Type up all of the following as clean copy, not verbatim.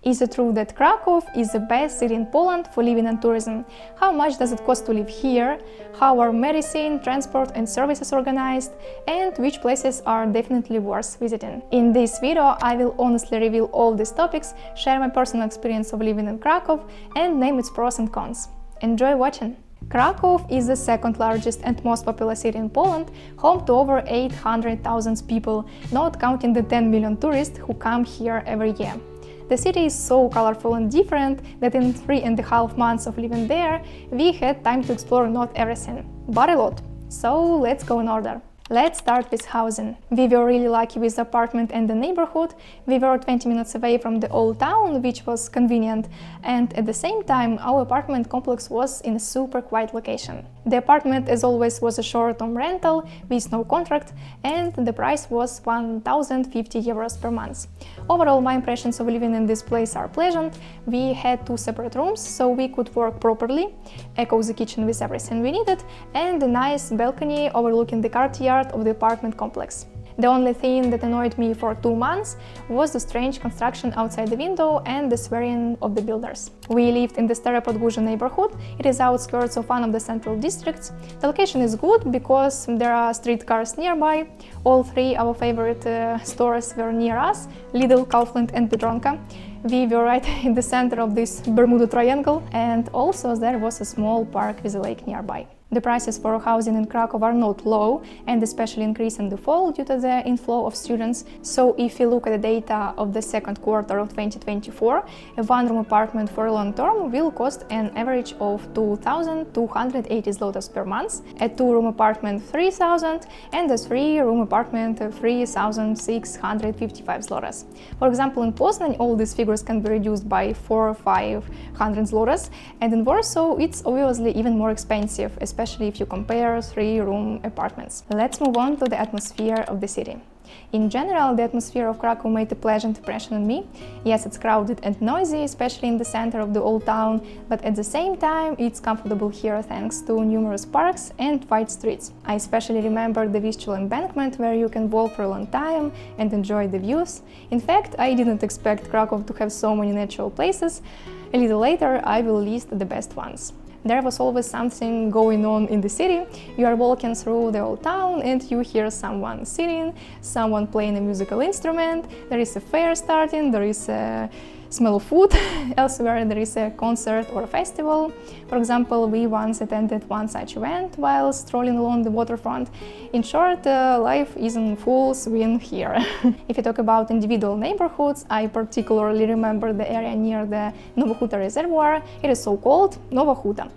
Is it true that Kraków is the best city in Poland for living and tourism? How much does it cost to live here? How are medicine, transport and services organized? And which places are definitely worth visiting? In this video, I will honestly reveal all these topics, share my personal experience of living in Kraków, and name its pros and cons. Enjoy watching! Kraków is the second largest and most populous city in Poland, home to over 800,000 people, not counting the 10 million tourists who come here every year. The city is so colorful and different that in 3.5 months of living there, we had time to explore not everything, but a lot. So let's go in order. Let's start with housing. We were really lucky with the apartment and the neighborhood. We were 20 minutes away from the old town, which was convenient, and at the same time our apartment complex was in a super quiet location. The apartment, as always, was a short-term rental with no contract, and the price was 1,050 euros per month. Overall, my impressions of living in this place are pleasant. We had 2 separate rooms, so we could work properly, a cozy kitchen with everything we needed, and a nice balcony overlooking the courtyard of the apartment complex. The only thing that annoyed me for 2 months was the strange construction outside the window and the swearing of the builders. We lived in the Staré neighborhood. It is outskirts of one of the central districts. The location is good because there are streetcars nearby. All 3 our favorite stores were near us: Lidl, Kaufland and Biedronka. We were right in the center of this Bermuda Triangle, and also there was a small park with a lake nearby. The prices for housing in Kraków are not low, and especially increase in the fall due to the inflow of students. So if you look at the data of the second quarter of 2024, a one-room apartment for a long term will cost an average of 2,280 zlotys per month, a 2-room apartment 3,000, and a 3-room apartment 3,655 zlotys. For example, in Poznan, all these figures can be reduced by 400 or 500 zlotys, and in Warsaw it's obviously even more expensive, especially if you compare 3-room apartments. Let's move on to the atmosphere of the city. In general, the atmosphere of Kraków made a pleasant impression on me. Yes, it's crowded and noisy, especially in the center of the old town, but at the same time it's comfortable here thanks to numerous parks and wide streets. I especially remember the Vistula embankment, where you can walk for a long time and enjoy the views. In fact, I didn't expect Kraków to have so many natural places. A little later I will list the best ones. There was always something going on in the city. You are walking through the old town and you hear someone singing, someone playing a musical instrument, there is a fair starting, there is a smell of food, elsewhere there is a concert or a festival. For example, we once attended one such event while strolling along the waterfront. In short, life is in full swing here. If you talk about individual neighborhoods, I particularly remember the area near the Nowa Huta reservoir. It is so called Nowa Huta.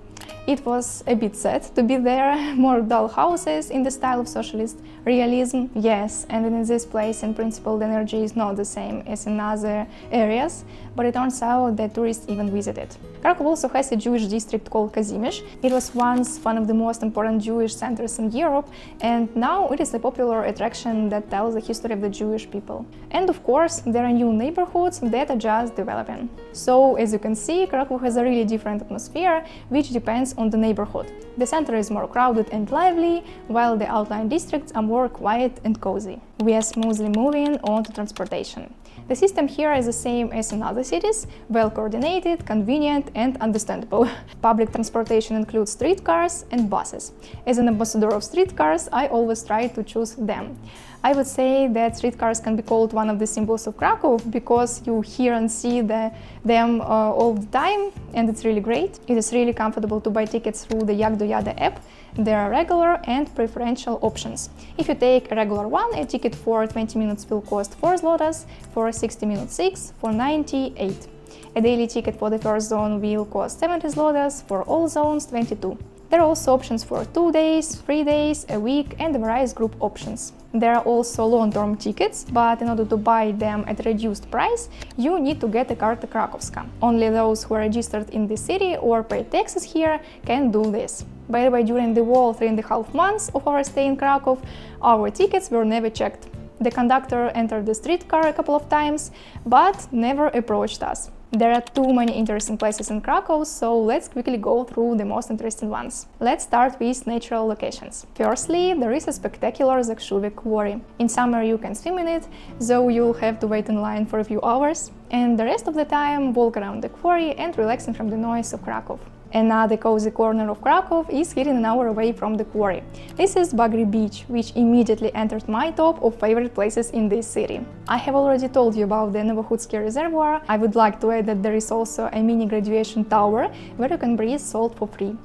It was a bit sad to be there, more dull houses in the style of socialist realism, yes, and in this place in principle the energy is not the same as in other areas, but it turns out that tourists even visit it. Kraków also has a Jewish district called Kazimierz. It was once one of the most important Jewish centers in Europe, and now it is a popular attraction that tells the history of the Jewish people. And of course, there are new neighborhoods that are just developing. So, as you can see, Kraków has a really different atmosphere, which depends on the neighborhood. The center is more crowded and lively, while the outlying districts are more quiet and cozy. We are smoothly moving on to transportation. The system here is the same as in other cities, well coordinated, convenient and understandable. Public transportation includes streetcars and buses. As an ambassador of streetcars, I always try to choose them. I would say that streetcars can be called one of the symbols of Kraków because you hear and see them all the time, and it's really great. It is really comfortable to buy tickets through the Jak Dojada app. There are regular and preferential options. If you take a regular one, a ticket for 20 minutes will cost 4 zlotys, for 60 minutes 6, for 90 8. A daily ticket for the first zone will cost 70 zlotys, for all zones 22. There are also options for 2 days, 3 days, a week and various group options. There are also long-term tickets, but in order to buy them at a reduced price, you need to get a Karta Krakowska. Only those who are registered in the city or pay taxes here can do this. By the way, during the whole 3.5 months of our stay in Kraków, our tickets were never checked. The conductor entered the streetcar a couple of times, but never approached us. There are too many interesting places in Kraków, so let's quickly go through the most interesting ones. Let's start with natural locations. Firstly, there is a spectacular Zakrzówek quarry. In summer you can swim in it, though you'll have to wait in line for a few hours. and the rest of the time walk around the quarry and relaxing from the noise of Kraków. Another cozy corner of Kraków is hidden an hour away from the quarry. This is Bagri Beach, which immediately entered my top of favorite places in this city. I have already told you about the Novohutsky Reservoir. I would like to add that there is also a mini graduation tower where you can breathe salt for free.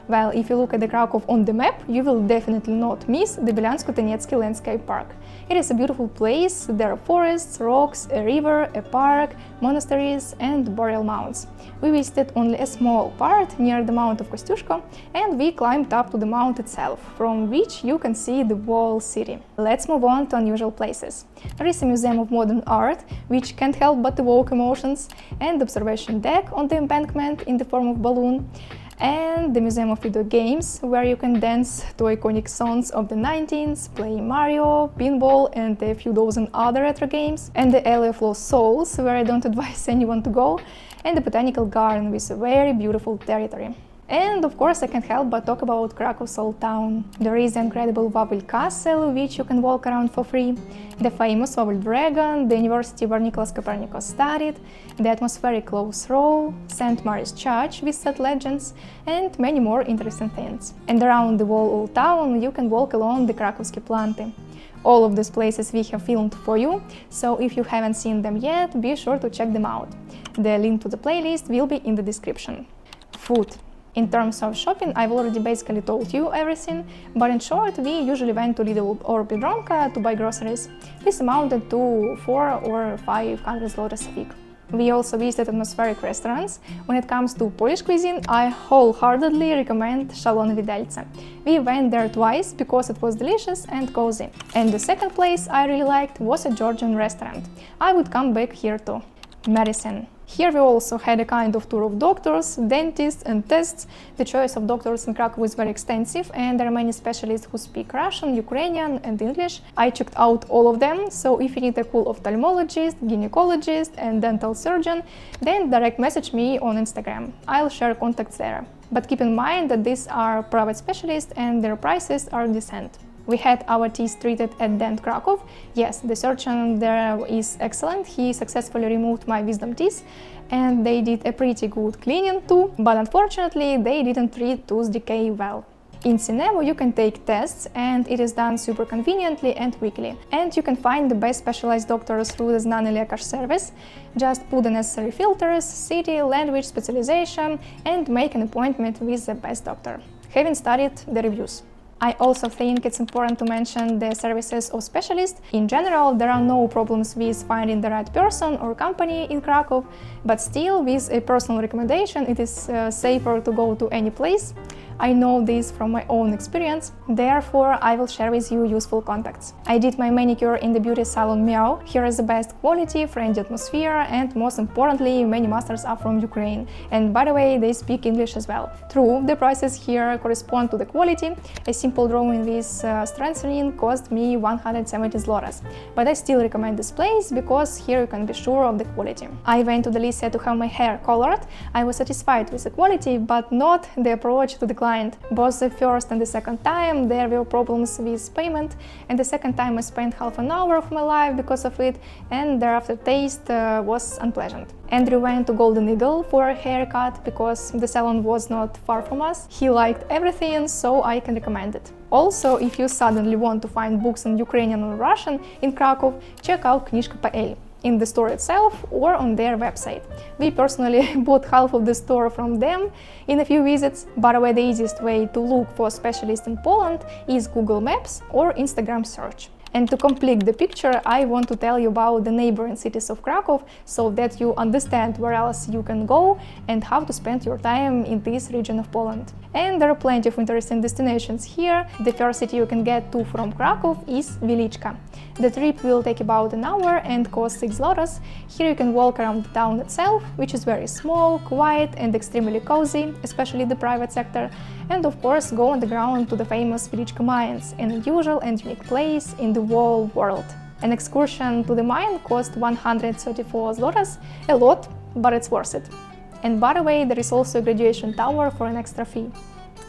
Well, if you look at the Kraków on the map, you will definitely not miss the Bielsko-Teniecki Landscape Park. It is a beautiful place. There are forests, rocks, a river, a park, monasteries and burial mounds. We visited only a small part near the Mount of Kostyuszko, and we climbed up to the mount itself, from which you can see the whole city. Let's move on to unusual places. There is a museum of modern art, which can't help but evoke emotions, and the observation deck on the embankment in the form of balloon, and the Museum of Video Games, where you can dance to iconic songs of the 19th, play Mario, pinball and a few dozen other retro games, and the Alley of Lost Souls, where I don't advise anyone to go, and the Botanical Garden with a very beautiful territory. And of course I can't help but talk about Krakow's old town. There is the incredible Wawel Castle, which you can walk around for free, the famous Wawel Dragon, the university where Nicholas Copernicus studied, the atmospheric Close Row, St. Mary's Church with set legends, and many more interesting things. And around the whole old town you can walk along the Krakowskie Planty. All of these places we have filmed for you, so if you haven't seen them yet, be sure to check them out. The link to the playlist will be in the description. Food. In terms of shopping, I've already basically told you everything, but in short, we usually went to Lidl or Biedronka to buy groceries. This amounted to 400 or 500 zlotys a week. We also visited atmospheric restaurants. When it comes to Polish cuisine, I wholeheartedly recommend Szalone Widelce. We went there twice because it was delicious and cozy. And the second place I really liked was a Georgian restaurant. I would come back here too. Medicine. Here we also had a kind of tour of doctors, dentists and tests. The choice of doctors in Krakow is very extensive and there are many specialists who speak Russian, Ukrainian and English. I checked out all of them, so if you need a cool ophthalmologist, gynecologist and dental surgeon, then direct message me on Instagram. I'll share contacts there. But keep in mind that these are private specialists and their prices are decent. We had our teeth treated at Dent Kraków. Yes, the surgeon there is excellent. He successfully removed my wisdom teeth and they did a pretty good cleaning too, but unfortunately they didn't treat tooth decay well. In Cinevo you can take tests and it is done super conveniently and quickly. And you can find the best specialized doctors through the Znany Lekarz service. Just put the necessary filters, city, language, specialization and make an appointment with the best doctor, having studied the reviews. I also think it's important to mention the services of specialists. In general, there are no problems with finding the right person or company in Krakow, but still, with a personal recommendation, it is safer to go to any place. I know this from my own experience, therefore I will share with you useful contacts. I did my manicure in the beauty salon Meow. Here is the best quality, friendly atmosphere and most importantly, many masters are from Ukraine. And by the way, they speak English as well. True, the prices here correspond to the quality. A simple drawing with strengthening cost me 170 zlotys. But I still recommend this place because here you can be sure of the quality. I went to the Lycea to have my hair colored. I was satisfied with the quality, but not the approach to the client. Both the first and the second time there were problems with payment, and the second time I spent half an hour of my life because of it, and the aftertaste was unpleasant. Andrew went to Golden Eagle for a haircut because the salon was not far from us. He liked everything, so I can recommend it. Also, if you suddenly want to find books in Ukrainian or Russian in Krakow, check out Knizhka.pl. In the store itself or on their website. We personally bought half of the store from them in a few visits. By the way, the easiest way to look for specialists in Poland is Google Maps or Instagram search. And to complete the picture, I want to tell you about the neighboring cities of Krakow so that you understand where else you can go and how to spend your time in this region of Poland. And there are plenty of interesting destinations here. The first city you can get to from Krakow is Wieliczka. The trip will take about an hour and cost 6 zlotys. Here you can walk around the town itself, which is very small, quiet and extremely cozy, especially the private sector. And of course go on the ground to the famous Wieliczka mines, an unusual and unique place in the whole world. An excursion to the mine cost 134 zlotys, a lot, but it's worth it. And by the way, there is also a graduation tower for an extra fee.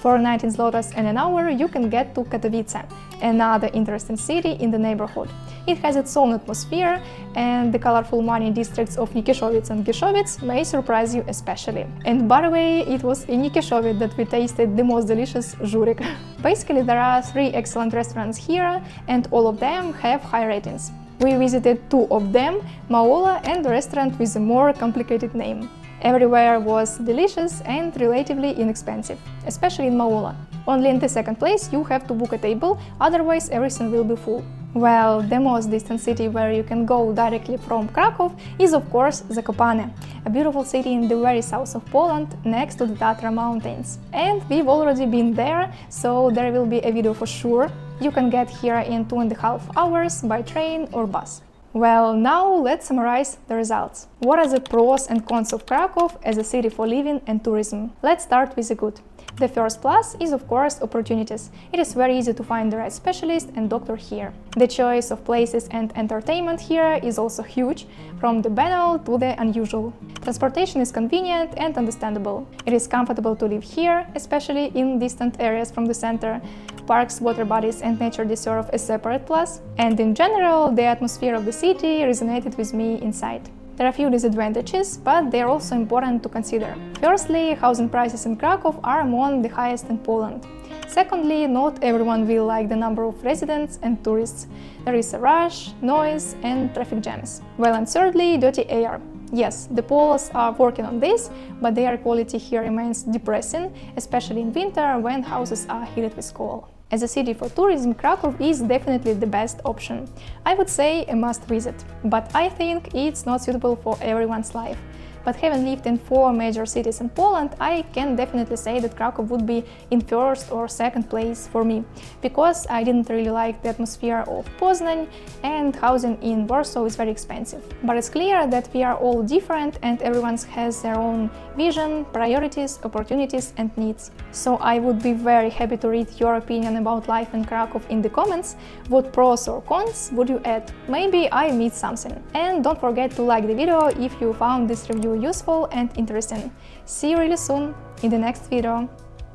For 19 zlotys and an hour you can get to Katowice, another interesting city in the neighborhood. It has its own atmosphere, and the colorful money districts of Nikishovitz and Gishovitz may surprise you especially. And by the way, it was in Nikishovitz that we tasted the most delicious zhurik. Basically, there are 3 excellent restaurants here, and all of them have high ratings. We visited 2 of them, Maola and the restaurant with a more complicated name. Everywhere was delicious and relatively inexpensive, especially in Maola. Only in the second place you have to book a table, otherwise everything will be full. Well, the most distant city where you can go directly from Kraków is of course Zakopane, a beautiful city in the very south of Poland, next to the Tatra mountains. And we've already been there, so there will be a video for sure. You can get here in 2.5 hours by train or bus. Well, now let's summarize the results. What are the pros and cons of Kraków as a city for living and tourism? Let's start with the good. The first plus is of course opportunities. It is very easy to find the right specialist and doctor here. The choice of places and entertainment here is also huge, from the banal to the unusual. Transportation is convenient and understandable. It is comfortable to live here, especially in distant areas from the center. Parks, water bodies and nature deserve a separate plus. And in general, the atmosphere of the city resonated with me inside. There are a few disadvantages, but they are also important to consider. Firstly, housing prices in Kraków are among the highest in Poland. Secondly, not everyone will like the number of residents and tourists. There is a rush, noise and traffic jams. Well, and thirdly, dirty air. Yes, the Poles are working on this, but the air quality here remains depressing, especially in winter when houses are heated with coal. As a city for tourism, Kraków is definitely the best option. I would say a must visit, but I think it's not suitable for everyone's life. But having lived in 4 major cities in Poland, I can definitely say that Kraków would be in first or second place for me, because I didn't really like the atmosphere of Poznań and housing in Warsaw is very expensive. But it's clear that we are all different and everyone has their own vision, priorities, opportunities and needs. So I would be very happy to read your opinion about life in Kraków in the comments. What pros or cons would you add? Maybe I missed something. And don't forget to like the video if you found this review useful and interesting. See you really soon in the next video.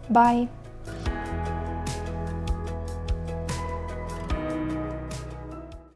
Bye!